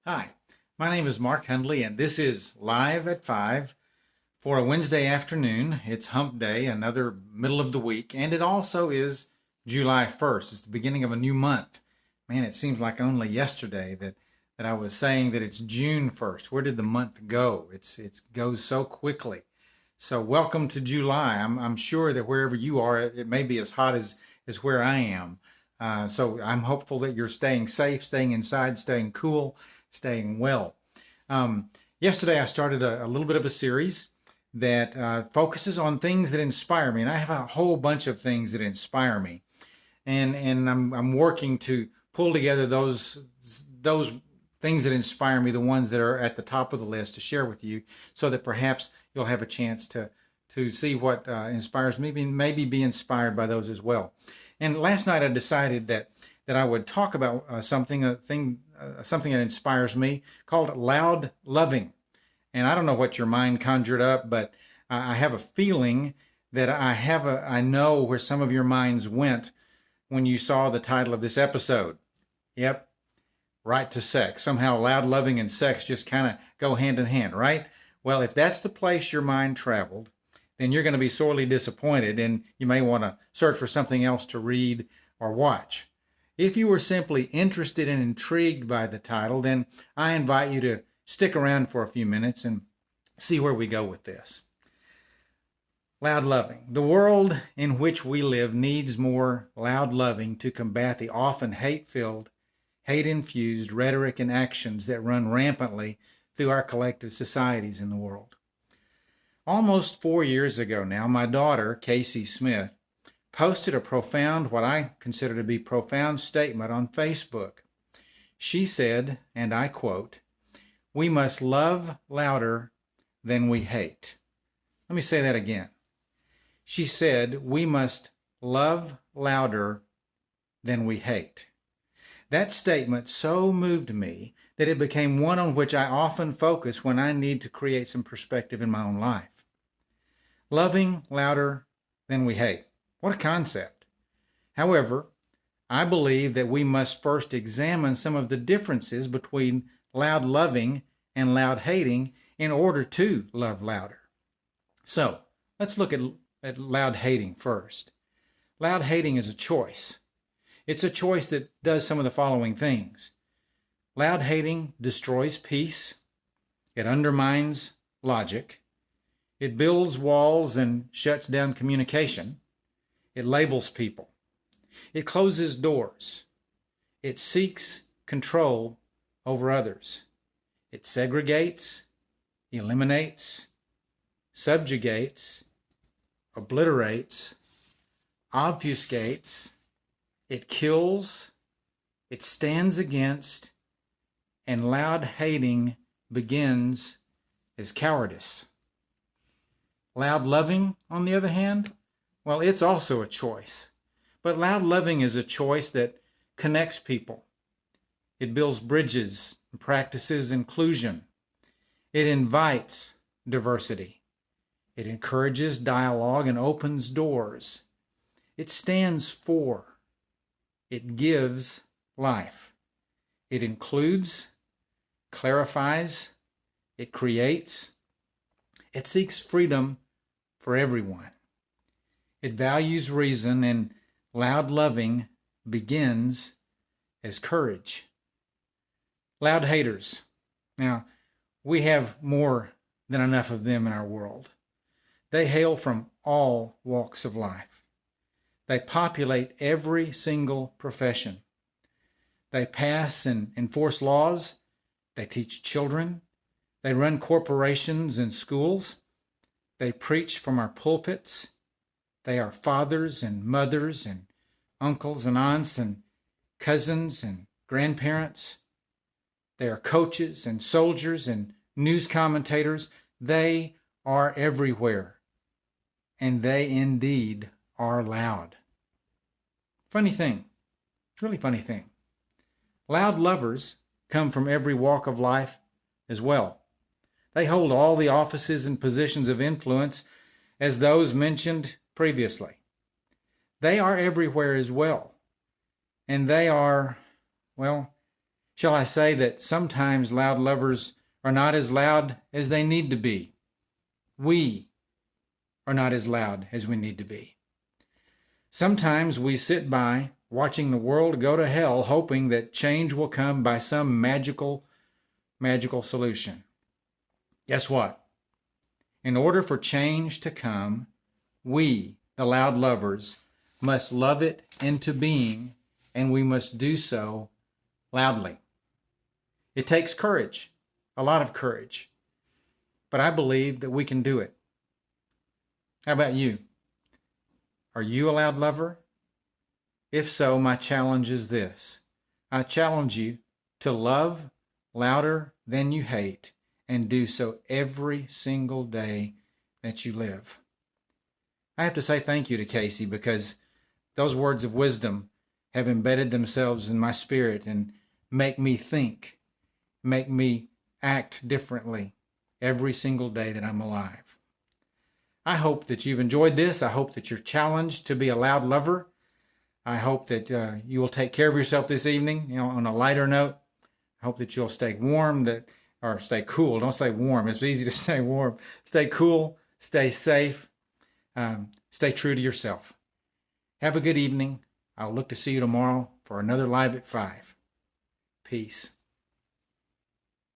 Hi, my name is Mark Hundley, and this is Live at 5 for a Wednesday afternoon. It's Hump Day, another middle of the week, and it also is July 1st. It's the beginning of a new month. Man, it seems like only yesterday that I was saying that it's June 1st. Where did the month go? It goes so quickly. So welcome to July. I'm sure that wherever you are, it may be as hot as where I am. So I'm hopeful that you're staying safe, staying inside, staying cool, staying well. Yesterday, I started a little bit of a series that focuses on things that inspire me, and I have a whole bunch of things that inspire me, and I'm working to pull together those things that inspire me, the ones that are at the top of the list, to share with you, so that perhaps you'll have a chance to see what inspires me, and maybe be inspired by those as well. And last night I decided that I would talk about something that inspires me called loud loving. And I don't know what your mind conjured up, but I have a feeling that I know where some of your minds went when you saw the title of this episode. Yep, right to sex. Somehow loud loving and sex just kind of go hand in hand, right? Well, if that's the place your mind traveled, then you're going to be sorely disappointed, and you may want to search for something else to read or watch. If you were simply interested and intrigued by the title, then I invite you to stick around for a few minutes and see where we go with this. Loud loving. The world in which we live needs more loud loving to combat the often hate-filled, hate-infused rhetoric and actions that run rampantly through our collective societies in the world. Almost 4 years ago now, my daughter, Casey Smith, posted a profound, what I consider to be profound statement on Facebook. She said, and I quote, "We must love louder than we hate." Let me say that again. She said, "We must love louder than we hate." That statement so moved me that it became one on which I often focus when I need to create some perspective in my own life. Loving louder than we hate. What a concept. However, I believe that we must first examine some of the differences between loud loving and loud hating in order to love louder. So, let's look at loud hating first. Loud hating is a choice. It's a choice that does some of the following things. Loud hating destroys peace. It undermines logic. It builds walls and shuts down communication. It labels people. It closes doors. It seeks control over others. It segregates, eliminates, subjugates, obliterates, obfuscates. It kills. It stands against. And loud hating begins as cowardice. Loud loving, on the other hand, well, it's also a choice. But loud loving is a choice that connects people. It builds bridges and practices inclusion. It invites diversity. It encourages dialogue and opens doors. It stands for. It gives life. It includes, clarifies, it creates. It seeks freedom for everyone. It values reason, and loud loving begins as courage. Loud haters. Now, we have more than enough of them in our world. They hail from all walks of life. They populate every single profession. They pass and enforce laws. They teach children. They run corporations and schools. They preach from our pulpits. They are fathers and mothers and uncles and aunts and cousins and grandparents. They are coaches and soldiers and news commentators. They are everywhere. And they indeed are loud. Funny thing, really funny thing. Loud lovers come from every walk of life as well. They hold all the offices and positions of influence as those mentioned previously. They are everywhere as well. And they are, well, Shall I say that sometimes loud lovers are not as loud as they need to be? We are not as loud as we need to be. Sometimes we sit by watching the world go to hell, hoping that change will come by some magical solution. Guess what? In order for change to come, we, the loud lovers, must love it into being, and we must do so loudly. It takes courage, a lot of courage, but I believe that we can do it. How about you? Are you a loud lover? If so, my challenge is this. I challenge you to love louder than you hate, and do so every single day that you live. I have to say thank you to Casey, because those words of wisdom have embedded themselves in my spirit and make me think, make me act differently every single day that I'm alive. I hope that you've enjoyed this. I hope that you're challenged to be a loud lover. I hope that you will take care of yourself this evening. On a lighter note, I hope that you'll stay warm, or stay cool. Don't say warm. It's easy to stay warm. Stay cool, stay safe, stay true to yourself. Have a good evening. I'll look to see you tomorrow for another Live at 5. Peace.